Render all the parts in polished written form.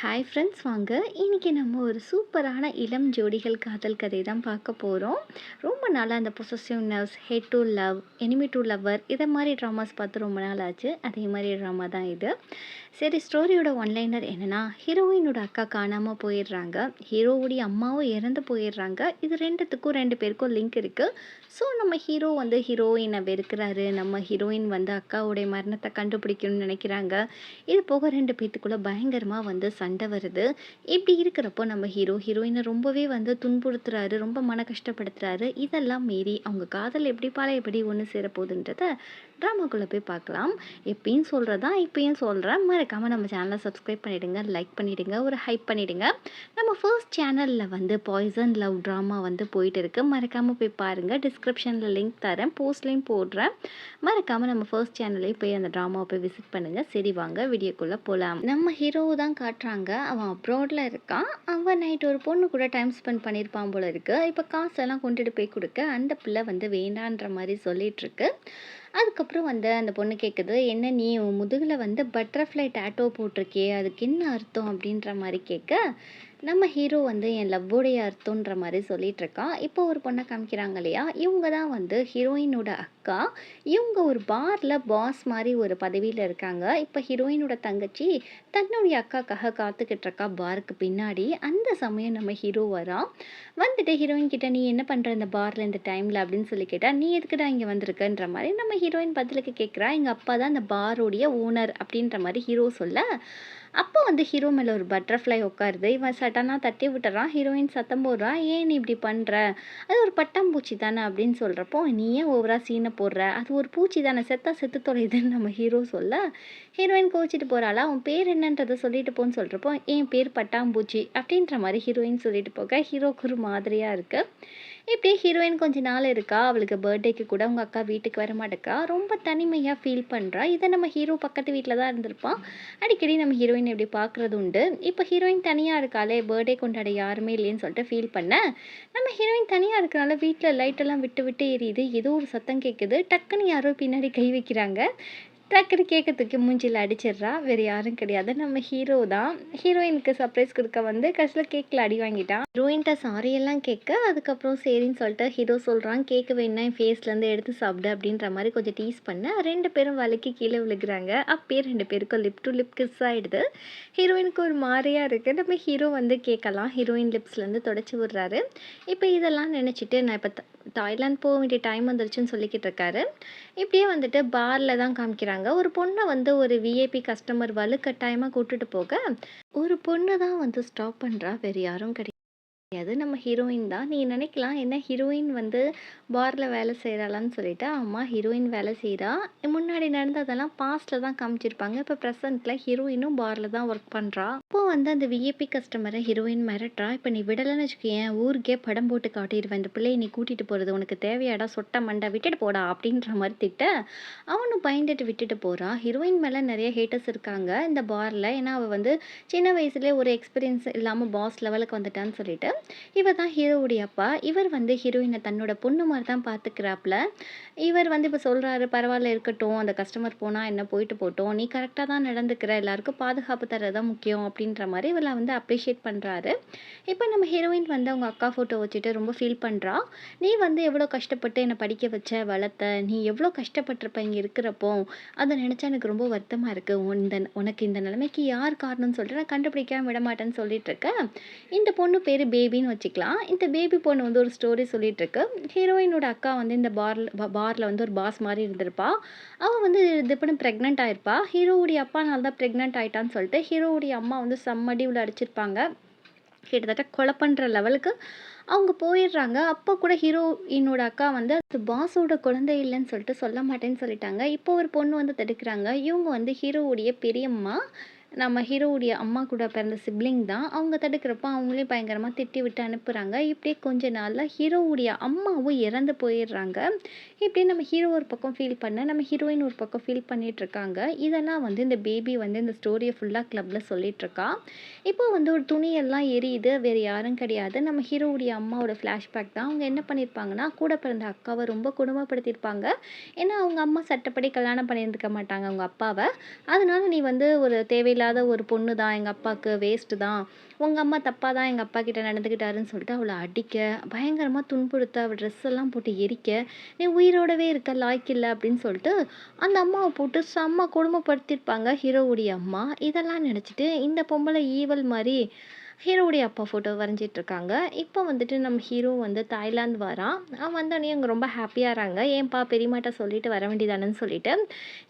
Hi friends, வாங்க இன்றைக்கி நம்ம ஒரு சூப்பரான இளம் ஜோடிகள் காதல் கதை தான் பார்க்க போகிறோம். ரொம்ப நாளாக அந்த possessiveness, hate to love, enemy to lover இதை மாதிரி ட்ராமாஸ் பார்த்து ரொம்ப நாள் ஆச்சு. அதே மாதிரி ட்ராமா தான் இது. சரி, ஸ்டோரியோட ஒன்லைனர் என்னென்னா, ஹீரோயினோட அக்கா காணாமல் போயிடுறாங்க, ஹீரோவுடைய அம்மாவும் இறந்து போயிடுறாங்க. இது ரெண்டுத்துக்கும் ரெண்டு பேருக்கும் லிங்க் இருக்குது. ஸோ நம்ம ஹீரோ வந்து ஹீரோயினை வெறுக்கிறாரு, நம்ம ஹீரோயின் வந்து அக்காவுடைய மரணத்தை கண்டுபிடிக்கணும்னு நினைக்கிறாங்க. இது போக ரெண்டு பேத்துக்குள்ளே பயங்கரமாக வந்து சண்டை வருது. இப்படி இருக்கிறப்போ நம்ம ஹீரோயினை ரொம்பவே வந்து துன்புறுத்துறாரு, ரொம்ப மன கஷ்டப்படுத்துறாரு. இதெல்லாம் மீறி அவங்க காதல் எப்படி எப்படி ஒன்று சேரப்போகுதுன்றத ட்ராமாக்குள்ளே போய் பார்க்கலாம். எப்பயும் சொல்கிறதா இப்பயும் சொல்கிறேன், மறக்காமல் நம்ம சேனலை சப்ஸ்கிரைப் பண்ணிவிடுங்க, லைக் பண்ணிவிடுங்க, ஒரு ஹைப் பண்ணிவிடுங்க. நம்ம ஃபர்ஸ்ட் சேனலில் வந்து பாய்சன் லவ் ட்ராமா வந்து போயிட்டு இருக்குது, மறக்காமல் போய் பாருங்கள். டிஸ்கிரிப்ஷனில் லிங்க் தரேன், போஸ்ட்லேயும் போடுறேன். மறக்காமல் நம்ம ஃபர்ஸ்ட் சேனல்லையும் போய் அந்த ட்ராமாவை போய் விசிட் பண்ணுங்கள். சரி, வாங்க வீடியோக்குள்ளே போகலாம். நம்ம ஹீரோவை தான் காட்டுறாங்க. அவன் அப்ராடில் இருக்கான். அவன் நைட் ஒரு பொண்ணு கூட டைம் ஸ்பெண்ட் பண்ணியிருப்பான் போல இருக்குது. இப்போ காசெல்லாம் கொண்டுட்டு போய் கொடுக்க அந்த பிள்ளை வந்து வேண்டான்ற மாதிரி சொல்லிகிட்ருக்கு. அதுக்கப்புறம் வந்து அந்த பொண்ணு கேட்குது, என்ன நீ உன் முதுகில் வந்து பட்டர்ஃப்ளை டேட்டோ போட்டிருக்கியே, அதுக்கு என்ன அர்த்தம் அப்படின்ற மாதிரி கேட்க, நம்ம ஹீரோ வந்து என் லவ்வோடைய அர்த்தன்ற மாதிரி சொல்லிட்டு இருக்கான். இப்போ ஒரு பொண்ணை காமிக்கிறாங்க இல்லையா, இவங்க தான் வந்து ஹீரோயினோட அக்கா. இவங்க ஒரு பாரில் பாஸ் மாதிரி ஒரு பதவியில் இருக்காங்க. இப்போ ஹீரோயினோட தங்கச்சி தன்னுடைய அக்காக்காக காத்துக்கிட்டு இருக்கா பாருக்கு பின்னாடி. அந்த சமயம் நம்ம ஹீரோ வரான். வந்துட்டு ஹீரோயின் கிட்ட, நீ என்ன பண்ணுற இந்த பாரில் இந்த டைமில் அப்படின்னு சொல்லி கேட்டால், நீ எதுக்குடா இங்கே வந்திருக்கன்ற மாதிரி நம்ம ஹீரோயின் பதிலுக்கு கேட்குறா. எங்கள் அப்பா தான் இந்த பாரோடைய ஓனர் அப்படின்ற மாதிரி ஹீரோ சொல்ல, அப்போ வந்து ஹீரோ மேலே ஒரு பட்டர்ஃப்ளை உட்காருது. இவன் சட்டனாக தட்டி விட்டுறான். ஹீரோயின் சத்தம் போடுறா, ஏன் நீ இப்படி பண்ணுற, அது ஒரு பட்டாம்பூச்சி தானே அப்படின்னு சொல்கிறப்போ, நீ ஏன் ஓவரா சீனை போடுற, அது ஒரு பூச்சி தானே, செத்தா செத்து தொலையுதுன்னு நம்ம ஹீரோ சொல்ல, ஹீரோயின் கோச்சிட்டு போகிறாளா, அவன் பேர் என்னன்றதை சொல்லிட்டு போன்னு சொல்கிறப்போ, என் பேர் பட்டாம்பூச்சி அப்படின்ற மாதிரி ஹீரோயின் சொல்லிட்டு போக ஹீரோக்கு ஒரு மாதிரியாக இருக்குது. இப்படியே ஹீரோயின் கொஞ்ச நாள் இருக்கா. அவளுக்கு பர்த்டேக்கு கூட அவங்க அக்கா வீட்டுக்கு வர மாட்டேக்கா. ரொம்ப தனிமையாக ஃபீல் பண்ணுறா. இதை நம்ம ஹீரோ பக்கத்து வீட்டில் தான் இருந்திருப்பான். அடிக்கடி நம்ம ஹீரோயின் இப்படி பார்க்குறது உண்டு. இப்போ ஹீரோயின் தனியாக இருக்காளே, பர்த்டே கொண்டாட யாருமே இல்லைன்னு சொல்லிட்டு ஃபீல் பண்ண, நம்ம ஹீரோயின் தனியாக இருக்கிறனால வீட்டில் லைட்டெல்லாம் விட்டு விட்டு எரியுது. ஏதோ ஒரு சத்தம் கேட்குது. டக்குன்னு யாரோ பின்னாடி கை வைக்கிறாங்க. டக்குன்னு கேக்க தூக்கி மூஞ்சியில் அடிச்சிடுறா. வேறு யாரும் கிடையாது, நம்ம ஹீரோ தான். ஹீரோயினுக்கு சர்ப்ரைஸ் கொடுக்க வந்து கடைசியில் கேக்கில் அடி வாங்கிட்டான். ஹீரோயின்ட்ட சாரியெல்லாம் கேட்க, அதுக்கப்புறம் சரின்னு சொல்லிட்டு ஹீரோ சொல்கிறான், கேக்கு வேணா என் ஃபேஸ்லேருந்து எடுத்து சாப்பிடு அப்படின்ற மாதிரி கொஞ்சம் டீஸ் பண்ண, ரெண்டு பேரும் வலிக்கு கீழே விழுகிறாங்க. அப்பயே ரெண்டு பேருக்கும் லிப் டு லிப் கிஸ் ஆகிடுது. ஹீரோயினுக்கு ஒரு மாதிரியாக இருக்குது. நம்ம ஹீரோ வந்து கேட்கலாம், ஹீரோயின் லிப்ஸ்லேருந்து தொடச்சி விடுறாரு. இப்போ இதெல்லாம் நினச்சிட்டு நான் இப்போ தாய்லாந்து போக வேண்டிய டைம் வந்துருச்சுன்னு சொல்லிக்கிட்டு இருக்காரு. இப்படியே வந்துட்டு பாரில் தான் காமிக்கிறாங்க. ஒரு பொண்ணை வந்து ஒரு விஐபி கஸ்டமர் வலுக்கட்டாயமாக கூட்டிட்டு போக, ஒரு பொண்ணு தான் வந்து ஸ்டாப் பண்ணுறா, வேறு யாரும் கிடையாது. அது நம்ம ஹீரோயின் தான். நீ நினைக்கலாம், என்ன ஹீரோயின் வந்து பாரில் வேலை செய்கிறாளான்னு சொல்லிட்டு. ஆமாம், ஹீரோயின் வேலை செய்கிறா. முன்னாடி நடந்ததெல்லாம் பாஸ்ட்டில் தான் காமிச்சிருப்பாங்க. இப்போ ப்ரெசென்ட்டில் ஹீரோயினும் பாரில் தான் ஒர்க் பண்ணுறா. அப்போது வந்து அந்த விஐபி கஸ்டமரை ஹீரோயின் மிரட்டுறா. இப்போ நீ விடலைன்னு வச்சுக்கேன், ஊருக்கே படம் போட்டு காட்டிடுவேன், இந்த பிள்ளையை நீ கூட்டிகிட்டு போகிறது உனக்கு தேவையாடா, சொட்ட மண்டை, விட்டுட்டு போடா அப்படின்ற மாதிரி திட்ட, அவனும் பயந்துட்டு விட்டுட்டு போகிறான். ஹீரோயின் மேலே நிறைய ஹேட்டர்ஸ் இருக்காங்க இந்த பாரில். ஏன்னா அவள் வந்து சின்ன வயசுலேயே ஒரு எக்ஸ்பீரியன்ஸ் இல்லாமல் பாஸ் லெவலுக்கு வந்துட்டான்னு சொல்லிட்டு. இவர் தான் ஹீரோவுடைய அப்பா. இவர் வந்து ஹீரோயினை தன்னோட பொண்ணு மாதிரி தான் பார்த்துக்கிறாப்புல. இவர் வந்து இப்போ சொல்கிறாரு, பரவாயில்ல இருக்கட்டும், அந்த கஸ்டமர் போனால் என்ன, போயிட்டு போட்டோம், நீ கரெக்டாக தான் நடந்துக்கிற, எல்லாருக்கும் பாதுகாப்பு தர்றது தான் முக்கியம் அப்படின்ற மாதிரி இவரை வந்து அப்ரிஷியேட் பண்ணுறாரு. இப்போ நம்ம ஹீரோயின் வந்து அவங்க அக்கா ஃபோட்டோ வச்சுட்டு ரொம்ப ஃபீல் பண்ணுறா. நீ வந்து எவ்வளோ கஷ்டப்பட்டு என்னை படிக்க வச்ச, வளர்த்த, நீ எவ்வளோ கஷ்டப்பட்டிருப்ப இங்கே இருக்கிறப்போ, அதை நினச்சா எனக்கு ரொம்ப வருத்தமாக இருக்குது. உனக்கு இந்த நிலைமைக்கு யார் காரணம்னு சொல்லிட்டு நான் கண்டுபிடிக்காம விட மாட்டேன்னு சொல்லிட்டு இருக்கேன். இந்த பொண்ணு பேர் பேபின்னு வச்சுக்கலாம். இந்த பேபி பொண்ணு வந்து ஒரு ஸ்டோரி சொல்லிட்டு இருக்கு. ஹீரோயினோட அக்கா வந்து இந்த பாரில் வந்து ஒரு பாஸ் மாதிரி இருந்திருப்பா. அவள் வந்து இது பண்ணி ப்ரெக்னென்ட் ஆயிருப்பா. ஹீரோவுடைய அப்பானால தான் ப்ரெக்னென்ட் ஆயிட்டான்னு சொல்லிட்டு ஹீரோவுடைய அம்மா வந்து செம்மடிவில் அடிச்சிருப்பாங்க. கிட்டத்தட்ட கொலை பண்ணுற லெவலுக்கு அவங்க போயிடுறாங்க. அப்போ கூட ஹீரோயினோட அக்கா வந்து அது பாஸோட குழந்தை இல்லைன்னு சொல்லிட்டு சொல்ல மாட்டேன்னு சொல்லிட்டாங்க. இப்போ ஒரு பொண்ணு வந்து தடுக்கிறாங்க. இவங்க வந்து ஹீரோவுடைய பெரியம்மா, நம்ம ஹீரோவுடைய அம்மா கூட பிறந்த சிப்ளிங் தான். அவங்க தடுக்கிறப்போ அவங்களே பயங்கரமாக திட்டி விட்டு அனுப்புகிறாங்க. இப்படியே கொஞ்ச நாளில் ஹீரோவுடைய அம்மாவும் இறந்து போயிடுறாங்க. இப்படியே நம்ம ஹீரோ ஒரு பக்கம் ஃபீல் பண்ண, நம்ம ஹீரோயின் ஒரு பக்கம் ஃபீல் பண்ணிகிட்ருக்காங்க. இதெல்லாம் வந்து இந்த பேபி வந்து இந்த ஸ்டோரியை ஃபுல்லாக கிளப்பில் சொல்லிகிட்ருக்கா. இப்போ வந்து ஒரு துணியெல்லாம் எரியுது, வேறு யாரும் கிடையாது, நம்ம ஹீரோவுடைய அம்மாவோட ஃப்ளாஷ்பேக் தான். அவங்க என்ன பண்ணியிருப்பாங்கன்னா, கூட பிறந்த அக்காவை ரொம்ப கொடுமைப்படுத்தியிருப்பாங்க. ஏன்னா அவங்க அம்மா சட்டப்படி கல்யாணம் பண்ணியிருந்துக்க மாட்டாங்க அவங்க அப்பாவை. அதனால நீ வந்து ஒரு தேவையில்லாத இல்லாத ஒரு பொண்ணு தான் எங்கள் அப்பாவுக்கு, வேஸ்ட்டு தான். உங்கள் அம்மா தப்பாக தான் எங்கள் அப்பா கிட்ட நடந்துக்கிட்டாருன்னு சொல்லிட்டு அவளை அடிக்க, பயங்கரமாக துன்புறுத்த, அவள் ட்ரெஸ் எல்லாம் போட்டு எரிக்க, நீ உயிரோடவே இருக்க லாய்க்கில்லை அப்படின்னு சொல்லிட்டு அந்த அம்மாவை போட்டு செம்ம கொடுமைப்படுத்தியிருப்பாங்க ஹீரோவுடைய அம்மா. இதெல்லாம் நினச்சிட்டு இந்த பொம்பளை ஈவல் மாதிரி ஹீரோவுடைய அப்பா ஃபோட்டோ வரைஞ்சிட்டு இருக்காங்க. இப்போ வந்துட்டு நம்ம ஹீரோ வந்து தாய்லாந்து வரான். அவன் வந்தோடனே அவங்க ரொம்ப ஹாப்பியாகிறாங்க. ஏன்பா பெரியம்மாட்ட சொல்லிட்டு வர வேண்டியதானேன்னு சொல்லிட்டு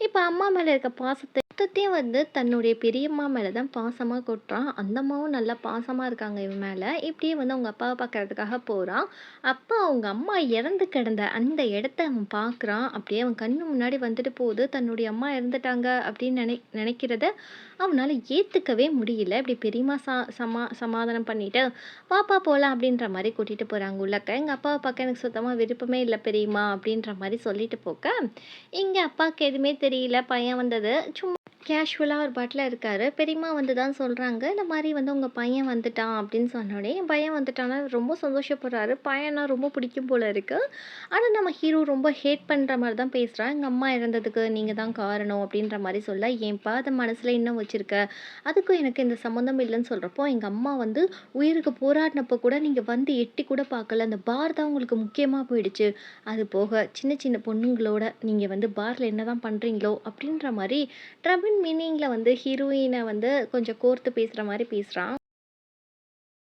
இப்போ அம்மா மேலே இருக்க பாசத்தை மொத்தத்தையும் வந்து தன்னுடைய பெரியம்மா மேலே தான் பாசமாக கொட்டுறான். அந்த அம்மாவும் நல்லா பாசமாக இருக்காங்க இவன் மேலே. இப்படியே வந்து அவங்க அப்பாவை பார்க்கறதுக்காக போகிறான். அப்போ அவங்க அம்மா இறந்து கிடந்த அந்த இடத்த அவன் பார்க்குறான். அப்படியே அவன் கண்ணு முன்னாடி வந்துட்டு போகுது. தன்னுடைய அம்மா இறந்துட்டாங்க அப்படின்னு நினைக்கிறத அவனால் ஏற்றுக்கவே முடியல. இப்படி பெரியம்மா சமாதானம் பண்ணிட்டு பாப்பா போகலாம் அப்படின்ற மாதிரி கூட்டிகிட்டு போகிறாங்க உள்ளக்க. எங்கள் அப்பாவை பார்க்க எனக்கு சுத்தமாக விருப்பமே இல்லை பெரியம்மா அப்படின்ற மாதிரி சொல்லிட்டு போக்க, இங்கே அப்பாவுக்கு எதுவுமே தெரியல. பையன் வந்தது சும்மா கேஷுவலாக ஒரு பாட்டில் இருக்காரு. பெரியம்மா வந்து தான் சொல்கிறாங்க, இந்த மாதிரி வந்து உங்கள் பையன் வந்துட்டான் அப்படின்னு சொன்னோடனே, என் பையன் வந்துட்டானா ரொம்ப சந்தோஷப்படுறாரு. பையனா ரொம்ப பிடிக்கும் போல இருக்கு. ஆனால் நம்ம ஹீரோ ரொம்ப ஹேட் பண்ணுற மாதிரி தான் பேசுகிறான். எங்கள் அம்மா இறந்ததுக்கு நீங்கள் தான் காரணம் அப்படின்ற மாதிரி சொல்ல, ஏன்பா அதை மனசில் இன்னும் வச்சுருக்க, அதுக்கும் எனக்கு இந்த சம்மந்தம் இல்லைன்னு சொல்கிறப்போ, எங்கள் அம்மா வந்து உயிருக்கு போராடினப்போ கூட நீங்கள் வந்து எட்டி கூட பார்க்கல. அந்த பார் தான் உங்களுக்கு முக்கியமாக போயிடுச்சு. அது போக சின்ன சின்ன பொண்ணுங்களோட நீங்கள் வந்து பாரில் என்ன தான் பண்ணுறீங்களோ அப்படின்ற மாதிரி ட்ரபிள் மீனிங்கில் வந்து ஹீரோயினை வந்து கொஞ்சம் கோர்த்து பேசுகிற மாதிரி பேசுகிறான்.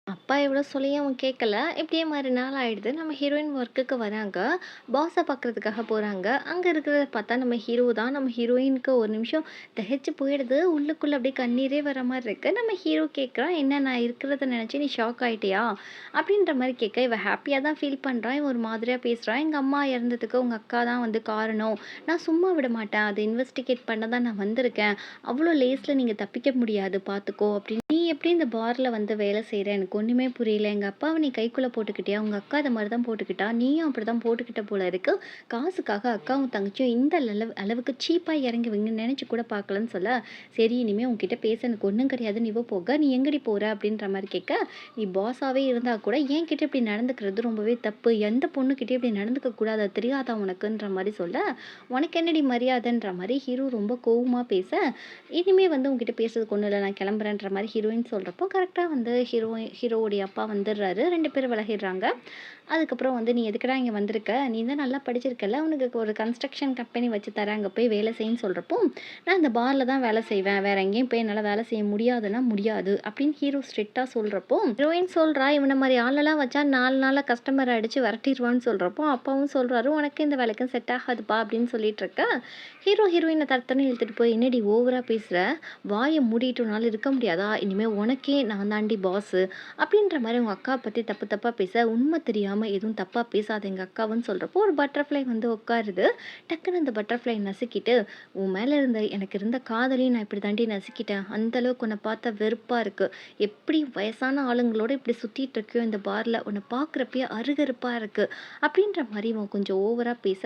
அப்பா எவ்வளோ சொல்லியும் அவன் கேட்கல. இப்படியே மறுநாள் ஆயிடுது. நம்ம ஹீரோயின் ஒர்க்குக்கு வராங்க. பாஸை பார்க்குறதுக்காக போகிறாங்க. அங்கே இருக்கிறத பார்த்தா நம்ம ஹீரோ தான். நம்ம ஹீரோயினுக்கு ஒரு நிமிஷம் திகைச்சு போயிடுது. உள்ளுக்குள்ளே அப்படியே கண்ணீரே வர மாதிரி இருக்குது. நம்ம ஹீரோ கேட்குறான், என்ன நான் இருக்கிறத நினச்சி நீ ஷாக் ஆகிட்டியா அப்படின்ற மாதிரி கேட்க, இவன் ஹாப்பியாக தான் ஃபீல் பண்ணுறான். இவன் ஒரு மாதிரியாக பேசுகிறான். எங்கள் அம்மா இறந்ததுக்கு உங்கள் அக்கா தான் வந்து காரணம். நான் சும்மா விட மாட்டேன். அதை இன்வெஸ்டிகேட் பண்ண தான் நான் வந்திருக்கேன். அவ்வளோ லேஸில் நீங்கள் தப்பிக்க முடியாது பார்த்துக்கோ அப்படின்னு. நீ எப்படி இந்த பாரில் வந்து வேலை செய்கிற எனக்கு ஒன்றுமே புரியல. எங்கள் அப்பாவை நீ கைக்குள்ளே போட்டுக்கிட்டியா? உங்கள் அக்கா அதை மாதிரி தான் போட்டுக்கிட்டா, நீயும் அப்படி தான் போட்டுக்கிட்ட போல இருக்கு. காசுக்காக அக்காவும் தங்கச்சியும் இந்த அளவுக்கு சீப்பாக இறங்குவீங்கன்னு நினச்சி கூட பார்க்கலன்னு சொல்ல, சரி இனிமேல் உங்ககிட்ட பேச எனக்கு ஒன்றும் கிடையாது, நீ போக, நீ எங்கடி போகிற அப்படின்ற மாதிரி கேட்க, நீ பாஸாகவே இருந்தால் கூட என்கிட்ட இப்படி நடந்துக்கிறது ரொம்பவே தப்பு. எந்த பொண்ணுக்கிட்டே இப்படி நடந்துக்க கூடாது, அது தெரியாதா உனக்குன்ற மாதிரி சொல்ல, உனக்கு என்னடி மரியாதைன்ற மாதிரி ஹீரோ ரொம்ப கோவமாக பேச, இனிமேல் வந்து உங்ககிட்ட பேசுறதுக்கு ஒன்றும் இல்லை, நான் கிளம்புறேன்ற மாதிரி ஹீரோயின் சொல்கிறப்போ கரெக்டாக வந்து ஹீரோவுடைய அப்பா வந்துடுறாரு. 2 பேரும் விலகிடுறாங்க. அதுக்கப்புறம் வந்து நீ எதுக்குடா இங்கே வந்திருக்க, நீ தான் நல்லா படிச்சிருக்கல, உனக்கு ஒரு கன்ஸ்ட்ரக்ஷன் கம்பெனி வச்சு தரேன், அங்கே போய் வேலை செய்யுன்னு சொல்கிறப்போ, நான் இந்த பாரில் தான் வேலை செய்வேன், வேறு எங்கேயும் போய் என்னால் வேலை செய்ய முடியாதுன்னா முடியாது அப்படின்னு ஹீரோ ஸ்ட்ரிக்டாக சொல்கிறப்போ, ஹீரோயின் சொல்கிறா இவனை மாதிரி ஆளெல்லாம் வச்சா 4 நாளில் கஸ்டமரை அடித்து விரட்டிடுவான்னு சொல்கிறப்போ, அப்பாவும் சொல்கிறாரு உனக்கு இந்த வேலைக்கும் செட் ஆகாதுப்பா அப்படின்னு சொல்லிட்டு இருக்க, ஹீரோயினை தரத்தனு இழுத்துட்டு போய், என்னடி ஓவராக பேசுகிற, வாயை மூடிட்டுனாலும் இருக்க முடியாதா, இனிமேல் உனக்கே நான் தாண்டி பாஸு அப்படின்ற மாதிரி உங்கள் அக்கா பற்றி தப்பாக பேச, உண்மை தெரியாமல் எதுவும் தப்பாக பேசாத எங்கள் அக்காவுன்னு சொல்கிறப்போ ஒரு பட்டர்ஃப்ளை வந்து உட்காருது. டக்குன்னு அந்த பட்டர்ஃப்ளை நசுக்கிட்டு, உன் மேலே எனக்கு இருந்த காதலையும் நான் இப்படி தாண்டி நசுக்கிட்டேன், அந்தளவுக்கு உன்னை பார்த்தா வெறுப்பாக இருக்குது, எப்படி வயசான ஆளுங்களோட இப்படி சுற்றிட்டு இருக்கியோ இந்த பாரில், உன்னை பார்க்குறப்பயே அருகருப்பாக இருக்குது அப்படின்ற மாதிரி இவன் கொஞ்சம் ஓவராக பேச,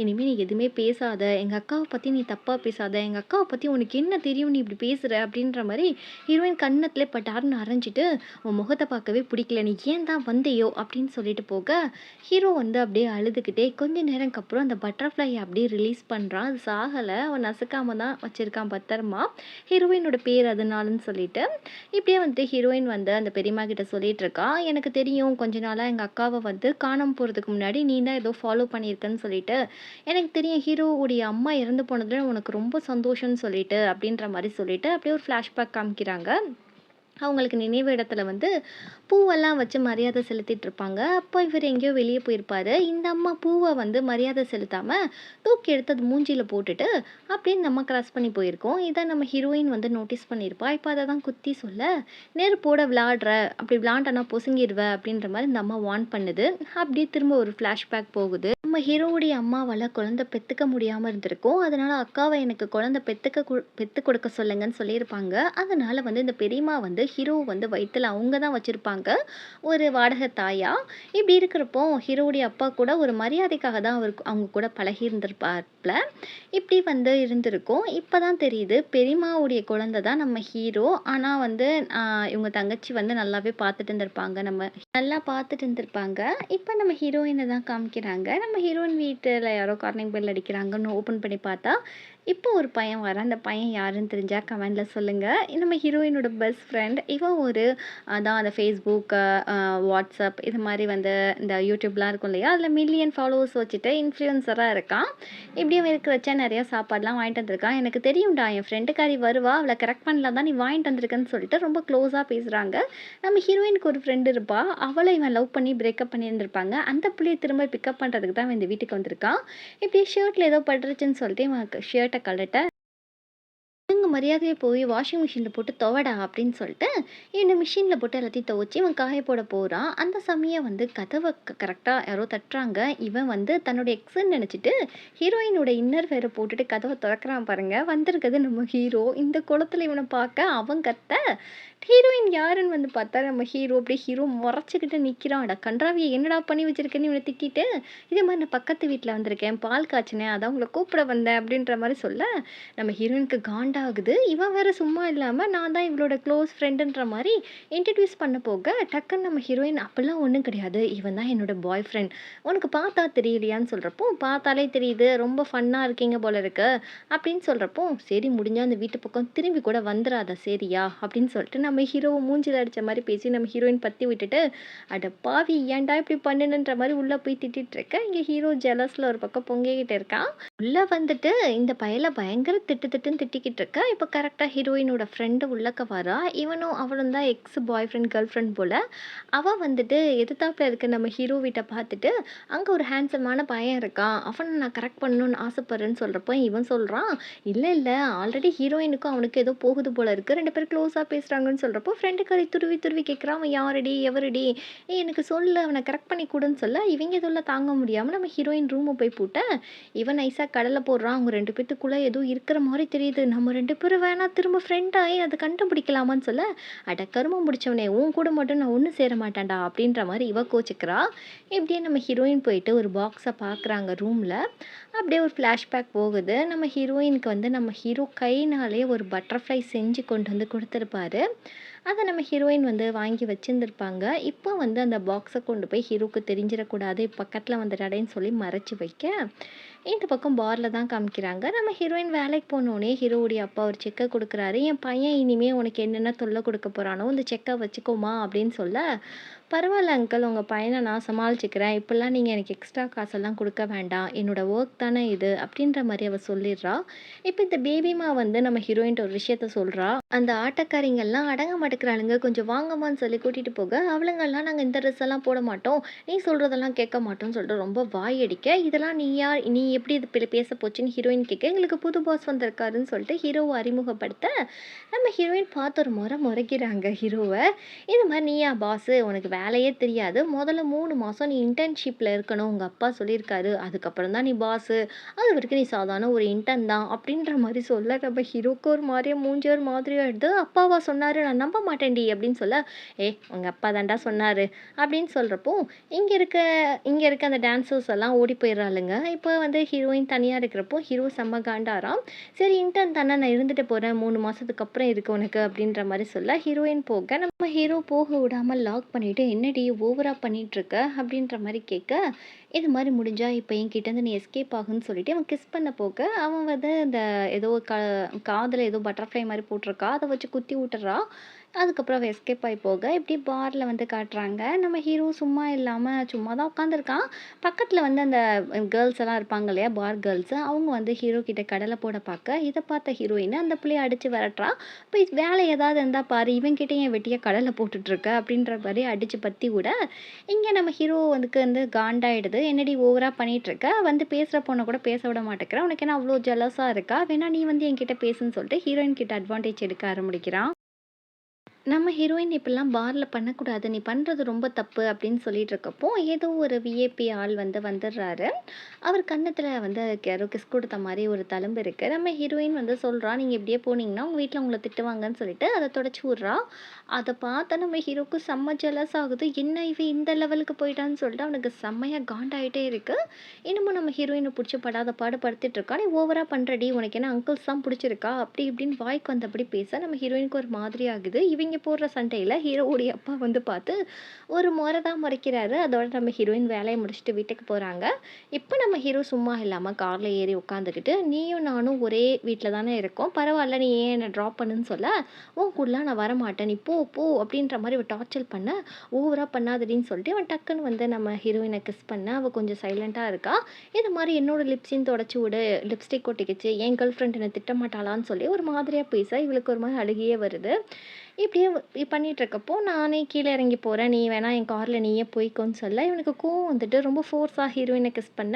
இனிமேல் நீ எதுவுமே பேசாத, எங்கள் அக்காவை பற்றி நீ தப்பாக பேசாத, எங்கள் அக்காவை பற்றி உனக்கு என்ன தெரியும் நீ இப்படி பேசுகிற அப்படின்ற மாதிரி ஹீரோயின் கன்னத்திலே பட்டாருன்னு அரைஞ்சிட்டு, உன் முகத்தை பார்க்கவே பிடிக்கல, நீ ஏன் தான் வந்தையோ அப்படின்னு சொல்லிட்டு போக, ஹீரோ வந்து அப்படியே அழுதுகிட்டே கொஞ்ச நேரம்க்கு அப்புறம் அந்த பட்டர்ஃப்ளையை அப்படியே ரிலீஸ் பண்ணுறான். அது சாகலை, அவன் நசுக்காம தான் வச்சுருக்கான் பத்திரமா, ஹீரோயினோட பேர் அதனாலன்னு சொல்லிட்டு. இப்படியே வந்துட்டு ஹீரோயின் வந்து அந்த பெரியம்மா கிட்ட சொல்லிட்டு இருக்கா, எனக்கு தெரியும் கொஞ்ச நாளாக எங்கள் அக்காவை வந்து காணாமல் போகிறதுக்கு முன்னாடி நீ தான் ஏதோ ஃபாலோ பண்ணியிருக்கன்னு சொல்லிட்டு, எனக்கு தெரியும் ஹீரோவுடைய அம்மா இறந்து போனதுல உனக்கு ரொம்ப சந்தோஷம்னு சொல்லிட்டு அப்படின்ற மாதிரி சொல்லிட்டு அப்படியே ஒரு ஃப்ளாஷ்பேக் காமிக்கிறாங்க. அவங்களுக்கு நினைவு இடத்துல வந்து பூவெல்லாம் வச்சு மரியாதை செலுத்திட்டு இருப்பாங்க. அப்போ இவர் எங்கேயோ வெளியே போயிருப்பாரு. இந்த அம்மா பூவை வந்து மரியாதை செலுத்தாமல் தூக்கி எடுத்து அது மூஞ்சியில் போட்டுட்டு அப்படியே இந்த அம்மா கிராஸ் பண்ணி போயிருக்கோம். இதை நம்ம ஹீரோயின் வந்து நோட்டீஸ் பண்ணியிருப்பா. இப்போ அதை தான் குத்தி சொல்ல, நெருப்போட விளாடுற, அப்படி விளாண்டனா பொசுங்கிடுவ அப்படின்ற மாதிரி இந்த அம்மா வார்ன் பண்ணுது. அப்படியே திரும்ப ஒரு ஃப்ளாஷ்பேக் போகுது. நம்ம ஹீரோவுடைய அம்மாவால் குழந்தை பெற்றுக்க முடியாமல் இருந்திருக்கும். அதனால் அக்காவை எனக்கு குழந்தை பெற்று கொடுக்க சொல்லுங்கன்னு சொல்லியிருப்பாங்க. அதனால் வந்து இந்த பெரியம்மா வந்து ஹீரோ வந்து வயிற்றில் அவங்க தான் வச்சுருப்பாங்க ஒரு வாடகை தாயா. இப்படி இருக்கிறப்போ ஹீரோவுடைய அப்பா கூட ஒரு மரியாதைக்காக தான் அவங்க கூட பழகி இருந்திருப்பார்ல. இப்படி வந்து இருந்திருக்கும். இப்போ தான் தெரியுது பெரியம்மாவுடைய குழந்தை தான் நம்ம ஹீரோ. ஆனால் வந்து இவங்க தங்கச்சி வந்து நல்லாவே பார்த்துட்டு இருந்திருப்பாங்க, நம்ம நல்லா பார்த்துட்டு இருந்திருப்பாங்க. இப்போ நம்ம ஹீரோயினை தான் காமிக்கிறாங்க. நம்ம ஹீரோயின் வீட்டில் யாரோ கார்னிங் பெல் அடிக்கிறாங்கன்னு ஓப்பன் பண்ணி பார்த்தா இப்போ ஒரு பையன் வரான். அந்த பையன் யாருன்னு தெரிஞ்சா கமெண்ட்ல சொல்லுங்க. நம்ம ஹீரோயினோட பெஸ்ட் ஃப்ரெண்ட். இவன் ஒரு அதான் அந்த Facebook, WhatsApp இது மாரி வந்து இந்த YouTubeலாம் இருக்கும் இல்லையா? அதில மில்லியன் ஃபாலோவர்ஸ் வச்சுட்டு இன்ஃப்ளூயன்சரா இருக்கான். இப்படியும் இருக்கிறச்ச நெறைய சாப்பாடுலாம் வாங்கிட்டு வந்திருக்கான். எனக்கு தெரியும்டா என் ஃப்ரெண்டுக்காரி வருவா. அவள கரெக்ட் பண்ணலாம் தான் நீ வாங்கிட்டு வந்திருக்கன்னு சொல்லிட்டு ரொம்ப க்ளோஸா பேசுறாங்க. நம்ம ஹீரோயினுக்கு ஒரு ஃப்ரெண்ட் இருப்பா. அவள இவன் லவ் பண்ணி பிரேக்கப் பண்ணியிருந்திருப்பாங்க. அந்த புள்ளைய திரும்ப பிக்கப் பண்றதுக்கு தான் இவன் இந்த வீட்டுக்கு வந்திருக்கான். இப்படி ஷர்ட்ல ஏதோ பட்டுருச்சுன்னு சொல்லிட்டு இவன் ஷர்ட்ட கழட்ட "ஒழுங்கு மரியாதையா போய் வாஷிங் மிஷின்ல போட்டு துவடா" அப்படின்னு சொல்லிட்டு இந்த மிஷின்ல போட்டு எல்லாத்தையும் துவைச்சு இவன் காய போட போறான். அந்த சமயம் வந்து கதவ கரெக்ட்டா யாரோ தட்டுறாங்க. இவன் வந்து தன்னோட எக்ஸ்ன்னு நெனச்சுட்டு ஹீரோயினோட இன்னர் வேற போட்டுட்டு கதவ தொறக்குறான் பாருங்க. வந்திருக்கிறது நம்ம ஹீரோ. இந்த கோலத்துல இவன பார்க்க அவன் கத்த, ஹீரோயின் யாருன்னு வந்து பார்த்தா நம்ம ஹீரோ. அப்படியே ஹீரோ மொறச்சுக்கிட்டு நிக்கிறான். "அட கன்றாவிய என்னடா பண்ணி வச்சிருக்கன்னு" இவன திட்டிட்டு, "இதே மாரி நான் பக்கத்து வீட்ல வந்திருக்கேன். பால் காய்ச்சினேன். அதான் உங்கள கூப்பிட வந்தேன்" அப்படின்ற மாரி சொல்ல, நம்ம ஹீரோயினுக்கு காண்டாகுது. இவன் வேற சும்மா இல்லாம நான் தான் இவளோட க்ளோஸ் ஃப்ரெண்டுன்ற மாரி இன்ட்ரோடியூஸ் பண்ண போக, டக்குன்னு நம்ம ஹீரோயின் "அப்பல்லாம் ஒண்ணும் கிடையாது. இவன் தான் என்னோட பாய் ஃப்ரெண்ட். உனக்கு பார்த்தா தெரியலையான்னு?" சொல்றப்போ, "பார்த்தாலே தெரியுது. ரொம்ப ஃபன்னா இருக்கீங்க போல இருக்கு" அப்படின்னு சொல்றப்போ, "சரி முடிஞ்சா அந்த வீட்டு பக்கம் திரும்பி கூட வந்துராத சரியா?" அப்படின்னு சொல்லிட்டு நம்ம ஹீரோவ மூஞ்சில அடிச்ச மாரி பேசி நம்ம ஹீரோயின் பத்தி விட்டுட்டு, "அட பாவி! ஏன்டா இப்படி பண்ணுனன்ற" மாரி உள்ள போய் திட்டிட்டு இருக்க. இங்க ஹீரோ ஜெலஸ்ல ஒரு பக்கம் பொங்கிக்கிட்டு இருக்கான். உள்ள வந்துட்டு இந்த பயல பயங்கர திட்டு திட்டுன்னு திட்டிக்கிட்டு இருக்கா. இப்ப கரெக்ட்டா ஹீரோயினோட ஃப்ரெண்டு உள்ளக்க வரா. இவனும் அவளும் தான் எக்ஸ் பாய் ஃப்ரெண்ட், கேர்ள் ஃப்ரெண்ட் போல. அவ வந்துட்டு எதிர்த்தாப்புல இருக்க நம்ம ஹீரோ வீட்ட பார்த்துட்டு, அங்க ஒரு ஹேண்ட்ஸமான பையன் இருக்கான். அவன நான் கரெக்ட் பண்ணணும்னு ஆசைப்படுறேன்னு சொல்றப்போ, இவன் சொல்றான், "இல்ல, இல்ல ஆல்ரெடி ஹீரோயினுக்கும் அவனுக்கும் ஏதோ போகுது போல இருக்கு. 2 பேரும் க்ளோஸா பேசுறாங்கன்னு" சொல்றப்போ, ஃப்ரெண்டுக்காரி துருவி துருவி கேட்குறான். அவன் யாருடி? எவருடி? ஏய் எனக்கு சொல்லு. அவன கரெக்ட் பண்ணி குடுன்னு சொல்ல, இவங்க தொல்ல தாங்க முடியாம நம்ம ஹீரோயின் ரூம போய் பூட்ட, இவன் நைஸா கடல போடுறான். அவங்க 2 பேத்துக்குள்ள ஏதோ இருக்கிற மாரி தெரியுது. நம்ம 2 பேரும் வேணா திரும்ப ஃப்ரெண்ட் ஆயி அத கண்டுபிடிக்கலாமான்னு சொல்ல, "அட கருமம் முடிச்சவனே! உன் கூட மட்டும் நான் ஒண்ணும் சேர மாட்டேன்டா" அப்படின்ற மாரி இவ கோச்சுக்கிறா. இப்படியே நம்ம ஹீரோயின் போயிட்டு ஒரு பாக்ஸ பார்க்குறாங்க ரூம்ல. அப்படியே ஒரு ஃப்ளாஷ்பேக் போகுது. நம்ம ஹீரோயினுக்கு வந்து நம்ம ஹீரோ கையினாலே ஒரு பட்டர்ஃப்ளை செஞ்சு கொண்டு வந்து குடுத்துருப்பாரு. அத நம்ம ஹீரோயின் வந்து வாங்கி வச்சிருந்திருப்பாங்க. இப்போ வந்து அந்த பாக்ஸ கொண்டு போய் ஹீரோக்கு தெரிஞ்சிறக்கூடாது. பக்கத்துல வந்துடாதேன்னு சொல்லி மறைச்சு வைக்க, இந்த பக்கம் பார்ல தான் காமிக்கிறாங்க. நம்ம ஹீரோயின் வேலைக்கு போனோனே ஹீரோவுடைய அப்பா ஒரு செக்க குடுக்குறாரு. "என் பையன் இனிமே உனக்கு என்னென்ன தொல்ல குடுக்க போறானோ, இந்த செக்க வச்சுக்கோமா" அப்படின்னு சொல்ல, "பரவால்ல அங்கிள் உங்க பையன நான் சமாளிச்சுக்கிறேன். இப்படிலாம் நீங்க எனக்கு எக்ஸ்ட்ரா காசெல்லாம் குடுக்க வேண்டாம். என்னோட வொர்க் தானே இது" அப்படின்ற மாரி அவ சொல்லிர்றா. இப்ப இந்த பேபிமா வந்து நம்ம ஹீரோயின்ட்ட ஒரு விஷயத்த சொல்றா. அந்த ஆட்டக்காரிங்கலாம் அடங்க மாட்டேங்கிறாளுங்க. கொஞ்சம் வாங்கம்மான்னு சொல்லி கூட்டிட்டு போக, அவளுங்கலாம் "நாங்க இந்த ட்ரெஸ் எல்லாம் போட மாட்டோம். நீ சொல்றதெல்லாம் கேட்க மாட்டோம்ன்னு" சொல்லிட்டு ரொம்ப வாய் அடிக்க, "இதெல்லாம் நீ யார்? நீ எப்படி இது பேச போச்சுன்னு" ஹீரோயின் கேட்க, "எங்களுக்கு புது பாஸ் வந்திருக்காருன்னு" சொல்லிட்டு ஹீரோவ அறிமுகப்படுத்த, நம்ம ஹீரோயின் பார்த்து ஒரு முறைக்கிறாங்க ஹீரோவ. "இது மாரி நீயா பாஸு? உனக்கு வேலையே தெரியாது. முதல்ல 3 மாசம் நீ இன்டர்ன்ஷிப்ல இருக்கணும். உங்க அப்பா சொல்லியிருக்காரு. அதுக்கப்புறம் தான் நீ பாஸு. அதுவரைக்கும் நீ சாதாரண ஒரு இன்டர்ன் தான்" அப்படின்ற மாரி சொல்ல, நம்ம ஹீரோக்கு ஒரு மாரியா மூஞ்சி ஒரு மாதிரியா ஆயிடுது. "அப்பாவா சொன்னாரு? நான் நம்ப மாட்டேன்டி" அப்படின்னு சொல்ல, "ஏய் உங்க அப்பா தான்டா சொன்னாரு" அப்படின்னு சொல்றப்போ, இங்க இருக்க இங்க இருக்க அந்த டான்சர்ஸ் எல்லாம் ஓடி போயிடுறாளுங்க. இப்போ வந்து ஹீரோயின் தனியா இருக்கிறப்போ, ஹீரோ செம்ம காண்டாராம். "சரி இன்டர்ன் தானே நான் இருந்துட்டு போறேன். 3 மாசத்துக்கு அப்புறம் இருக்கு உனக்கு" அப்படின்ற மாரி சொல்ல, ஹீரோயின் போக நம்ம ஹீரோ போக விடாம லாக் பண்ணிட்டு, "என்னடி ஓவரா பண்ணிட்டுருக்க?" அப்படின்ற மாரி கேட்க, "இது மாரி முடிஞ்சா இப்ப என்கிட்டேருந்து நீ எஸ்கேப் ஆகுன்னு" சொல்லிட்டு அவன் கிஸ் பண்ண போக, அவன் வந்து இந்த ஏதோ காதுல ஏதோ பட்டர்ஃப்ளை மாரி போட்டிருக்கா. அத வச்சு குத்தி விட்டுர்றா. அதுக்கப்புறம் அவ எஸ்கேப் ஆயி போக, இப்படி பார்ல வந்து காட்டுறாங்க. நம்ம ஹீரோ சும்மா இல்லாம சும்மா தான் உட்காந்துருக்கான். பக்கத்துல வந்து அந்த கேர்ள்ஸ் எல்லாம் இருப்பாங்க இல்லையா? பார் கேர்ள்ஸ். அவங்க வந்து ஹீரோ கிட்ட கடல போட பார்க்க, இத பார்த்த ஹீரோயின் அந்த புள்ளைய அடிச்சு விரட்டுறா. "போய் வேலை ஏதாவது இருந்தா பாரு. இவன்கிட்ட ஏன் வெட்டியா கடல போட்டுட்டு இருக்க?" அப்படின்ற மாரி அடிச்சு பத்தி விட, இங்க நம்ம ஹீரோ வந்து காண்டாயிடுது. "என்னடி ஓவரா பண்ணிட்டு இருக்க? வந்து பேசுற பொண்ண கூட பேச விட மாட்டேங்கிற. உனக்கு என்ன அவ்ளோ ஜெலஸா இருக்கா? வேணா நீ வந்து என்கிட்ட பேசுன்னு" சொல்லிட்டு ஹீரோயின் கிட்ட அட்வான்டேஜ் எடுக்க ஆரம்பிக்கிறான். நம்ம ஹீரோயின் இப்படிலாம் பார்ல பண்ணக்கூடாது. நீ பண்றது ரொம்ப தப்பு அப்படின்னு சொல்லிட்டு இருக்கப்போ, ஏதோ ஒரு விஐபி ஆள் வந்து வந்துடுறாரு. அவர் கன்னத்துல வந்து யாரோ கிஸ் குடுத்த மாரி ஒரு தழும்பு இருக்கு. நம்ம ஹீரோயின் வந்து சொல்றா, "நீங்க இப்படியே போனீங்கன்னா, உங்க வீட்ல உங்கள திட்டுவாங்கன்னு" சொல்லிட்டு அத தொடச்சு விடுறா. அத பார்த்த நம்ம ஹீரோக்கு செம்ம ஜெலஸ் ஆகுது. என்ன இவ இந்த லெவலுக்கு போயிட்டான்னு சொல்லிட்டு அவனுக்கு செம்மையா காண்டாயிட்டே இருக்கு. இன்னமும் நம்ம ஹீரோயின புடிச்சு படாத பாடு படுத்திட்டு இருக்கா. "நீ ஓவரா பண்றடி. உனக்கு என்ன அங்கிள்ஸ் தான் புடிச்சிருக்கா?" அப்படி இப்படின்னு வாய்க்கு வந்தபடி பேச, நம்ம ஹீரோயினுக்கு ஒரு மாதிரி ஆகுது. இவங்க இவங்க போடுற சண்டையில ஹீரோவுடைய அப்பா வந்து பார்த்து ஒரு முறை தான் முறைக்கிறாரு. அதோட நம்ம ஹீரோயின் வேலைய முடிச்சுட்டு வீட்டுக்கு போறாங்க. இப்ப நம்ம ஹீரோ சும்மா இல்லாம கார்ல ஏறி உட்காந்துக்கிட்டு, "நீயும் நானும் ஒரே வீட்ல தானே இருக்கோம். பரவால்ல நீ ஏன் என்ன ட்ராப் பண்ணுன்னு சொல்ல, உன் கூடலாம் நான் வரமாட்டேன். நீ போ போ" அப்படின்ற மாரி இவ டார்ச்சர் பண்ண, ஓவரா பண்ணாதடின்னு சொல்லிட்டு இவன் டக்குன்னு வந்து நம்ம ஹீரோயின கிஸ் பண்ண, அவ கொஞ்சம் சைலன்ட்டா இருக்கா. இது மாரி என்னோட லிப்ஸையும் தொடச்சு விடு, லிப்ஸ்டிக் ஒட்டிக்கிச்சு, என் கேர்ள் ஃப்ரெண்ட் என்ன திட்ட மாட்டாளான்னு சொல்லி ஒரு மாதிரியா பேச, இவளுக்கு ஒரு மாரி அழுகையே வருது. இப்படியே பண்ணிட்டுருக்கப்போ, நானே கீழ இறங்கி போறேன். நீ வேணா என் கார்ல நீயே போய்க்கோன்னு சொல்ல, இவனுக்கு கோவம் வந்துட்டு ரொம்ப ஃபோர்ஸா ஹீரோயின கிஸ் பண்ண,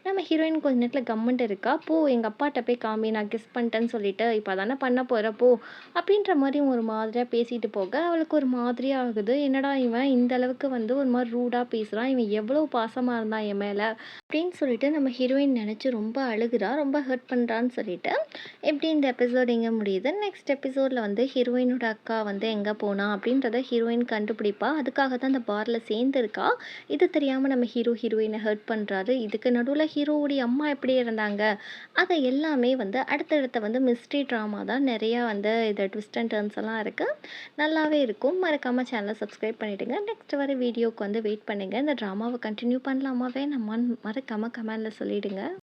நம்ம ஹீரோயின் கொஞ்ச நேரத்தில கம்முன்ட்டு இருக்கா. "போ எங்க அப்பாட்ட போய் காமி, நான் கிஸ் பண்ணிட்டேன்னு சொல்லிட்டு, இப்ப அதானே பண்ண போற போ" அப்படின்ற மாரி ஒரு மாதிரியா பேசிட்டு போக, அவளுக்கு ஒரு மாதிரியா ஆகுது. என்னடா இவன் இந்த அளவுக்கு வந்து ஒரு மாரி ரூடா பேசுறான். இவன் எவ்வளோ பாசமா இருந்தான் என் மேல அப்படின்னு சொல்லிட்டு நம்ம ஹீரோயின் நெனச்சு ரொம்ப அழுகுறா. ரொம்ப ஹர்ட் பண்றான்னு சொல்லிட்டு, எப்படி இந்த எபிசோட் எங்க முடியுது? நெக்ஸ்ட் எபிசோட்ல வந்து ஹீரோயினோட அக்கா வந்து எங்க போனா அப்படின்றத ஹீரோயின் கண்டுபிடிப்பா. அதுக்காக தான் அந்த பார்ல சேர்ந்திருக்கா. இது தெரியாம நம்ம ஹீரோ ஹீரோயின ஹர்ட் பண்றாரு. இதுக்கு நடுவுல ஹீரோவுடைய அம்மா எப்படி இருந்தாங்க? அத எல்லாமே வந்து அடுத்தடுத்த வந்து மிஸ்ட்ரி ட்ராமா தான் நெறையா வந்து இது ட்விஸ்ட் அண்ட் டர்ன்ஸ் எல்லாம் இருக்கு. நல்லாவே இருக்கும். மறக்காம சேனல சப்ஸ்கிரைப் பண்ணிடுங்க. நெக்ஸ்ட் வர வீடியோக்கு வந்து வெயிட் பண்ணுங்க. இந்த ட்ராமாவ கன்டின்யூ பண்ணலாமா வேணாமான்னு மறக்காம கமெண்ட்ல சொல்லிடுங்க.